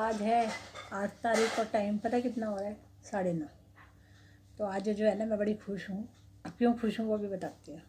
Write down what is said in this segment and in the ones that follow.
आज है 8 तारीख और टाइम पता कितना हो रहा है, 9:30। तो आज जो है ना मैं बड़ी खुश हूँ। क्यों खुश हूँ वो भी बताती हूँ।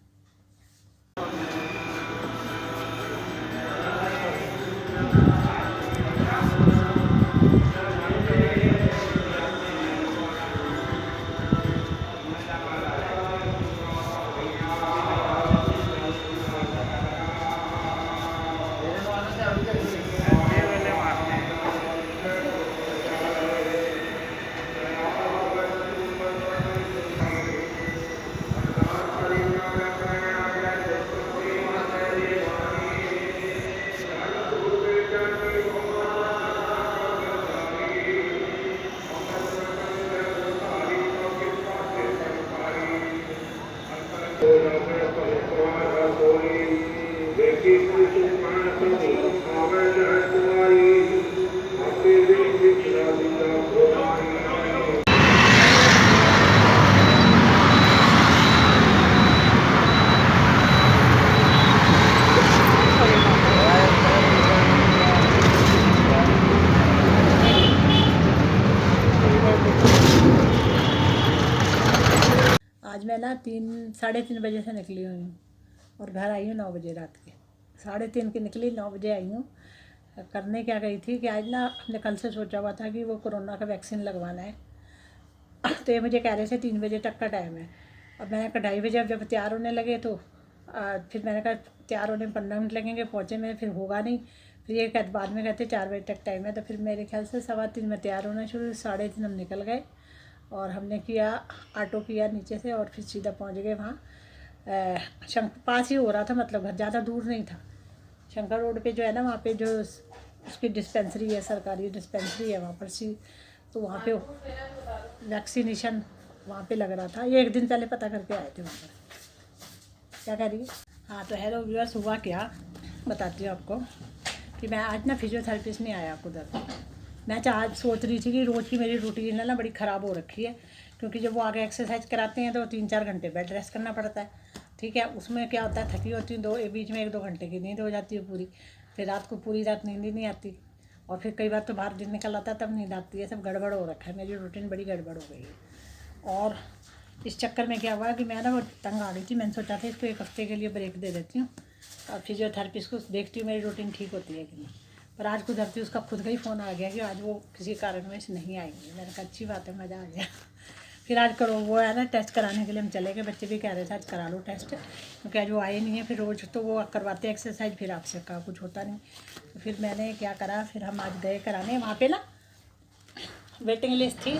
आज मैं ना 3-3:30 बजे से निकली हुई हूँ और घर आई हूँ 9 बजे रात के। 3:30 की निकली, 9 बजे आई हूँ। करने क्या गई थी कि आज ना हमने कल से सोचा हुआ था कि वो कोरोना का वैक्सीन लगवाना है। तो ये मुझे कह रहे थे 3 बजे तक का टाइम है। अब मैंने कहा 2:30 बजे अब जब तैयार होने लगे तो फिर मैंने कहा तैयार होने में 15 मिनट लगेंगे, पहुँचे में फिर होगा नहीं। फिर ये बाद में कहते 4 बजे तक टाइम है। तो फिर मेरे ख्याल से 3:15 में तैयार होना शुरू, 3:30 हम निकल गए और हमने किया ऑटो किया नीचे से और फिर सीधा पहुंच गए वहाँ। पास ही हो रहा था, मतलब घर ज़्यादा दूर नहीं था। शंकर रोड पे जो है ना वहाँ पे जो उसकी डिस्पेंसरी है, सरकारी डिस्पेंसरी है वहाँ पर सी। तो वहाँ पे वैक्सीनेशन वहाँ पे लग रहा था। ये एक दिन पहले पता करके आए थे वहाँ पर। क्या कह रही है? हाँ तो हेलो व्यूअर्स, हुआ क्या बताती हूँ आपको कि मैं आज ना फिजियोथेरेपिस्ट नहीं आया उधर। मैं आज सोच रही थी कि रोज़ की मेरी रूटीन है ना बड़ी ख़राब हो रखी है, क्योंकि जब वो आगे एक्सरसाइज कराते हैं तो 3-4 घंटे बेड रेस्ट करना पड़ता है। ठीक है, उसमें क्या होता है थकी होती हूँ, बीच में 1-2 घंटे की नींद हो जाती है पूरी। फिर रात को पूरी रात नींद ही नहीं आती और फिर कई बार तो बाहर दिन निकल आता है तब नींद आती है। सब गड़बड़ हो रखा है, मेरी रूटीन बड़ी गड़बड़ हो गई है। और इस चक्कर में क्या हुआ कि मैं ना वो तंग आ गई थी। मैंने सोचा था इसको 1 हफ्ते के लिए ब्रेक दे देती हूँ और फिजियोथेरेपिस्ट को देखती हूँ मेरी रूटीन ठीक होती है कि नहीं। पर आज गुजरती उसका खुद का ही फ़ोन आ गया कि आज वो किसी कारणवश नहीं आएंगे। मैंने कहा अच्छी बात है, मज़ा आ गया। फिर आज करो वो है ना टेस्ट कराने के लिए हम चले गए। बच्चे भी कह रहे थे आज करा लो टेस्ट, क्योंकि आज वो आए नहीं है। फिर रोज़ तो वो करवाते एक्सरसाइज, फिर आपसे का कुछ होता नहीं। तो फिर मैंने क्या करा, फिर हम आज गए कराने। वहाँ पे ना वेटिंग लिस्ट थी,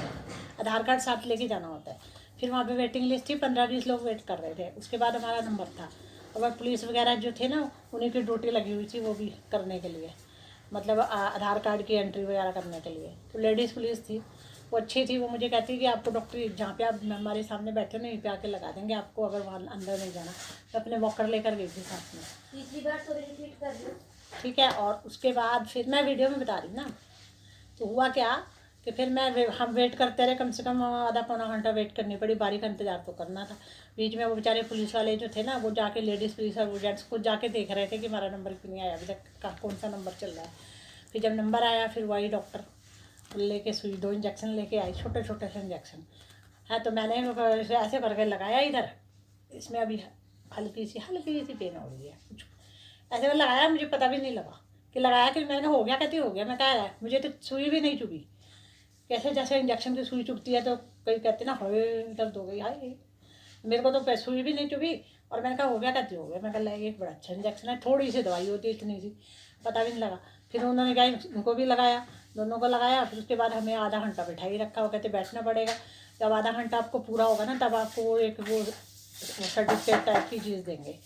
आधार कार्ड साथ लेके जाना होता है। फिर वहाँ पे वेटिंग लिस्ट थी, 15-20 लोग वेट कर रहे थे। उसके बाद हमारा नंबर था और पुलिस वगैरह जो थे ना उन्हीं की ड्यूटी लगी हुई थी वो भी करने के लिए, मतलब आधार कार्ड की एंट्री वगैरह करने के लिए। तो लेडीज़ पुलिस थी, वो अच्छी थी। वो मुझे कहती कि आपको डॉक्टर जहाँ पे आप हमारे सामने बैठे ना यहीं पे आके लगा देंगे आपको, अगर वहाँ अंदर नहीं जाना। तो अपने वॉकर लेकर गई थी साथ में। तीसरी बार तो रिपीट कर लो, ठीक है। और उसके बाद फिर मैं वीडियो में बता रही ना, तो हुआ क्या कि फिर हम वेट करते रहे, कम से कम आधा पौना घंटा वेट करनी पड़ी। बारी का इंतज़ार तो करना था। बीच में वो बेचारे पुलिस वाले जो थे ना वो जाके लेडीज़ पुलिस और वो जेंट्स खुद जाके देख रहे थे कि हमारा नंबर क्यों नहीं आया अभी तक, कौन सा नंबर चल रहा है। फिर जब नंबर आया फिर वही डॉक्टर लेके सुई 2 इंजेक्शन लेके आई, छोटे छोटे से इंजेक्शन है। तो मैंने ऐसे करके लगाया इधर, इसमें अभी हल्की सी पेन हो रही है कुछ। ऐसे लगाया, मुझे पता भी नहीं लगा कि लगाया कि मैंने हो गया, कहती हो गया। मैं कह रहा है मुझे तो सुई भी नहीं चुभी। कैसे जैसे इंजेक्शन की सुई चुभती है तो कई कहते ना हाय दर्द हो गई, हाय मेरे को तो सुई भी नहीं चुभी। और मैंने कहा हो गया, कहती हो गया। मैं कहा एक बड़ा अच्छा इंजेक्शन है, थोड़ी सी दवाई होती है इतनी सी, पता भी नहीं लगा। फिर उन्होंने कहा उनको भी लगाया, दोनों को लगाया। फिर उसके बाद हमें आधा घंटा बैठा ही रखा। वो कहते बैठना पड़ेगा, जब आधा घंटा आपको पूरा होगा ना तब आपको वो एक वो सर्टिफिकेट टाइप की चीज़ देंगे,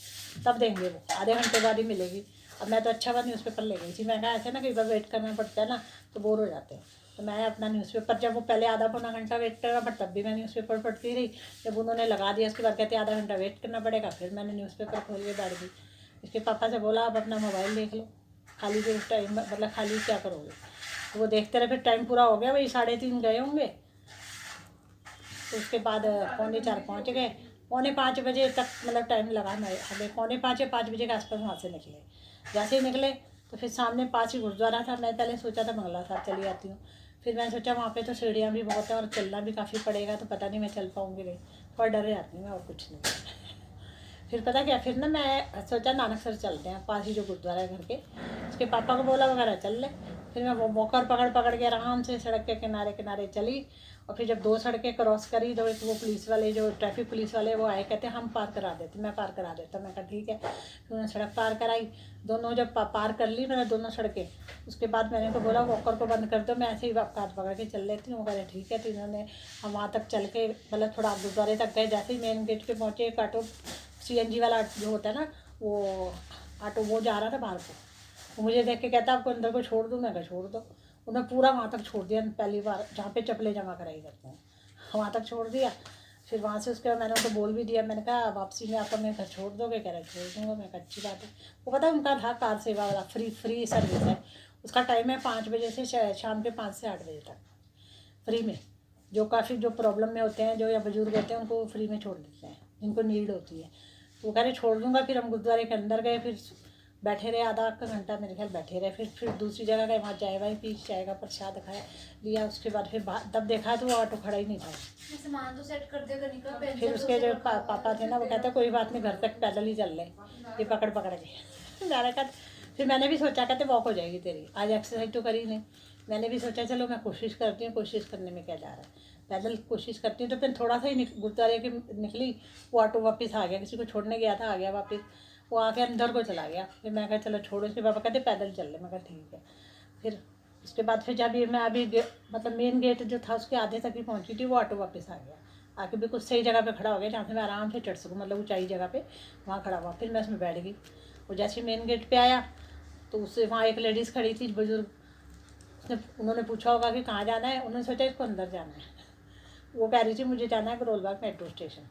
तब देंगे। वो आधे घंटे बाद ही मिलेगी। अब मैं तो अच्छा हुआ न्यूज़पेपर ले गई थी। मैं कहा ऐसे ना कई बार वेट करना पड़ता है ना तो बोर हो जाते हैं। तो मैं अपना न्यूज़पेपर, जब वो पहले आधा पौना घंटा वेट करना पड़ता तब भी मैं न्यूज़पेपर पढ़ती रही। जब उन्होंने लगा दिया उसके बाद कहते आधा घंटा वेट करना पड़ेगा, फिर मैंने न्यूज़पेपर खोल के बैठ गई। इसके पापा से बोला आप अपना मोबाइल देख लो, खाली जो टाइम मतलब खाली क्या करोगे। तो वो देखते रहे। फिर टाइम पूरा हो गया, वही 3:30 गए होंगे। तो उसके बाद 3:45 पहुँच गए। 4:45 बजे तक मतलब टाइम लगा। हमें 4:45 या 5 बजे के आसपास वहाँ से निकले। जैसे ही निकले तो फिर सामने पास ही गुरुद्वारा था। मैं पहले सोचा था मंगला साहब चली आती हूँ, फिर मैंने सोचा वहाँ पे तो सीढ़ियाँ भी बहुत है और चलना भी काफ़ी पड़ेगा, तो पता नहीं मैं चल पाऊँगी नहीं, पर डरे आती हूँ मैं, और कुछ नहीं। फिर पता क्या, फिर ना मैं सोचा नानकसर चलते हैं, पास ही जो गुरुद्वारा है घर के। उसके पापा को बोला वगैरह चल ले। फिर मैं वो वॉकर पकड़ पकड़ के आराम से सड़क के किनारे किनारे चली। और फिर जब 2 सड़कें क्रॉस करी तो एक वो पुलिस वाले, जो ट्रैफिक पुलिस वाले, वो आए, कहते हम पार करा देते, मैं पार करा देता। मैं कहा ठीक है। फिर उन्होंने सड़क पार कराई। दोनों जब पार कर ली मैंने दोनों सड़कें, उसके बाद मैंने तो बोला वॉकर को बंद कर दो, मैं ऐसे ही कार पकड़ के चल लेती हूँ। वो कह रहे ठीक है। तो इन्होंने, हम वहाँ तक चल के मतलब थोड़ा गुरुद्वारे तक गए, जैसे ही मेन गेट पे पहुँचे एक ऑटो CNG वाला जो होता है ना, वो ऑटो वो जा रहा था बाहर को। वो मुझे देख के कहता आपको अंदर को छोड़ दूँ, मैं कहा छोड़ दो। उन्हें पूरा वहाँ तक छोड़ दिया, पहली बार जहाँ पे चप्पलें जमा कराई करते हैं वहाँ तक छोड़ दिया। फिर वहाँ से उसके बाद मैंने उनको बोल भी दिया, मैंने कहा वापसी में आपका मेरे घर छोड़ दोगे? कह रहे छोड़ दूँगा। मैं कहा अच्छी बात है। वो पता है उनका था कार सेवा वाला, फ्री सर्विस है। उसका टाइम है 5 बजे से शाम के 5 से 8 बजे तक, फ्री में। जो काफ़ी जो प्रॉब्लम में होते हैं, जो या बुजुर्ग होते हैं, उनको फ्री में छोड़ देते हैं जिनको नीड होती है। तो वो कह रहे छोड़ दूँगा। फिर हम गुरुद्वारे के अंदर गए, फिर बैठे रहे आधा का घंटा मेरे ख्याल बैठे रहे। फिर दूसरी जगह गए, वहाँ चाय वाय पी, चाय का प्रसाद खाया लिया। उसके बाद फिर तब देखा तो वो ऑटो खड़ा ही नहीं था। सामान तो सेट कर देगा निकल। फिर उसके जो पापा थे ना, वो कहते कोई बात नहीं, घर तक पैदल ही चल ले, ये पकड़ पकड़ के। मैंने कहा, फिर मैंने भी सोचा कहते वॉक हो जाएगी तेरी, आज एक्सरसाइज तो करी नहीं। मैंने भी सोचा चलो मैं कोशिश करती हूँ, कोशिश करने में क्या जा रहा है, पैदल कोशिश करती हूँ। तो फिर थोड़ा सा ही गुरुद्वारे की निकली, वो ऑटो वापस आ गया, किसी को छोड़ने गया था, आ गया वापस। वो आके अंदर को चला गया। फिर मैं कहा चलो छोड़ो। उसके पापा कहते पैदल चल ले, मैं कहा ठीक है। फिर उसके बाद फिर जब ये मैं अभी मतलब मेन गेट जो था उसके आधे तक ही पहुँची थी, वो ऑटो वापस आ गया, आके बिल्कुल सही जगह पे खड़ा हो गया जहाँ से मैं आराम से चढ़ सकूँ, मतलब ऊंचाई जगह पे वहाँ खड़ा हुआ। फिर मैं उसमें बैठ गई। और जैसे ही मेन गेट पे आया तो उससे वहाँ एक लेडीज़ खड़ी थी बुजुर्ग, उन्होंने पूछा होगा कि कहाँ जाना है, उन्होंने सोचा इसको अंदर जाना है। वो कह रही थी मुझे जाना है करोलबाग मेट्रो स्टेशन।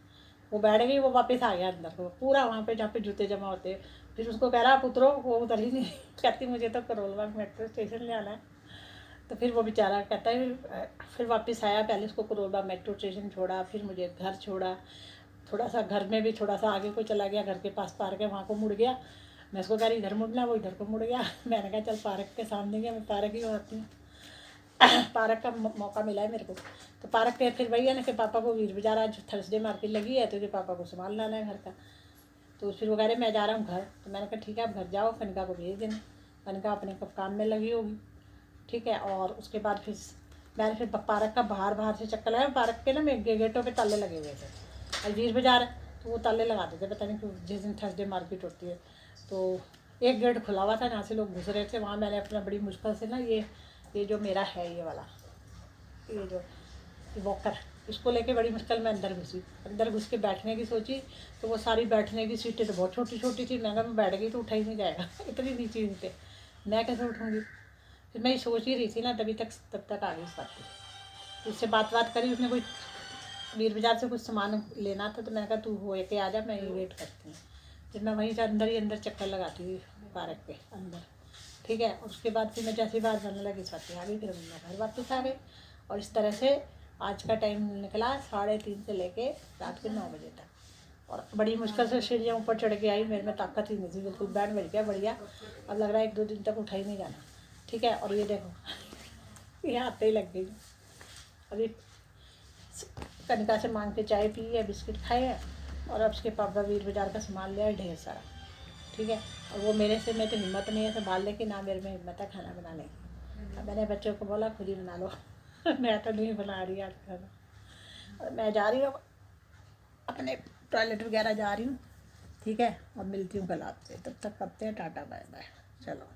वो बैठ गई, वो वापस आ गया अंदर को, पूरा वहाँ पे जहाँ पे जूते जमा होते। फिर उसको कह रहा आप उतरो, वो उतर ही नहीं। कहती मुझे तो करोलबाग मेट्रो स्टेशन जाना है। तो फिर वो बेचारा कहता है, फिर वापस आया, पहले उसको करोलबाग मेट्रो स्टेशन छोड़ा, फिर मुझे घर छोड़ा। थोड़ा सा घर में भी थोड़ा सा आगे को चला गया, घर के पास पार्क है वहाँ को मुड़ गया। मैं उसको कह रही इधर मुड़ना, वो इधर को मुड़ गया। मैंने कहा चल पार्क के सामने गया, मैं पार्क ही आती हूँ। पार्क का मौका मिला है मेरे को। तो पार्क के फिर वही है ना कि पापा को वीर बाजार आज थर्सडे मार्केट लगी है, तो जो पापा को सामान लाना है घर का। तो फिर वो कह रहे मैं जा रहा हूँ घर। तो मैंने कहा ठीक है आप घर जाओ, कनिका को भेज देना, कनिका अपने काम में लगी होगी, ठीक है। और उसके बाद फिर मैंने फिर पार्क का बाहर से चक्कर लगाया। पार्क के ना मेरे गेटों पे ताले लगे हुए थे, और वीर बाजार है तो वो ताले लगा देते, पता नहीं क्यों, जिस दिन थर्सडे मार्केट होती है। तो एक गेट खुला हुआ था जहाँ से लोग घुस रहे थे, वहाँ मैंने अपना बड़ी मुश्किल से ना ये जो मेरा है ये वाला, ये जो वॉकर, इसको लेके बड़ी मुश्किल में अंदर घुसी। अंदर घुस के बैठने की सोची तो वो सारी बैठने की सीटें तो बहुत छोटी छोटी थी। मैं बैठ गई तो उठा ही नहीं जाएगा। इतनी नीची थी, मैं कैसे उठूँगी। फिर मैं ये सोच ही रही थी ना, तब तक आ गई इस बात पर। उससे बात करी, उसने कोई वीर बाजार से कुछ सामान लेना था, तो मैंने कहा तू हो के आ जा, मैं वेट करती हूँ। फिर मैं वहीं से अंदर ही अंदर चक्कर लगाती हुई पार्क के अंदर, ठीक है। और उसके बाद फिर मैं जैसे ही बाहर जाने लगी स्वाति आ गई, फिर मैं घर वापस आ गई। और इस तरह से आज का टाइम निकला 3:30 से लेके रात के 9 बजे तक। और बड़ी मुश्किल से सीढ़ियाँ ऊपर चढ़ के आई, मेरे में ताकत ही नहीं थी बिल्कुल। बैंड बज गया बढ़िया, अब लग रहा है 1-2 दिन तक उठा ही नहीं जाना, ठीक है। और ये देखो ये आते ही लग गई। अभी कनिका से मांग के चाय पी है, बिस्किट खाए हैं, और अब उसके पापा वीर बाजार का सामान लिया है ढेर सारा, ठीक है। और वो मेरे से, मैं तो हिम्मत नहीं है संभालने की, ना मेरे में हिम्मत है खाना बनाने की। अब मैंने बच्चों को बोला खुद ही बना लो। मैं तो नहीं बना रही आज खाना। और मैं जा रही हूँ अपने टॉयलेट वगैरह जा रही हूँ, ठीक है। और मिलती हूँ कल आपसे, तब तक करते हैं टाटा बाय बाय, चलो।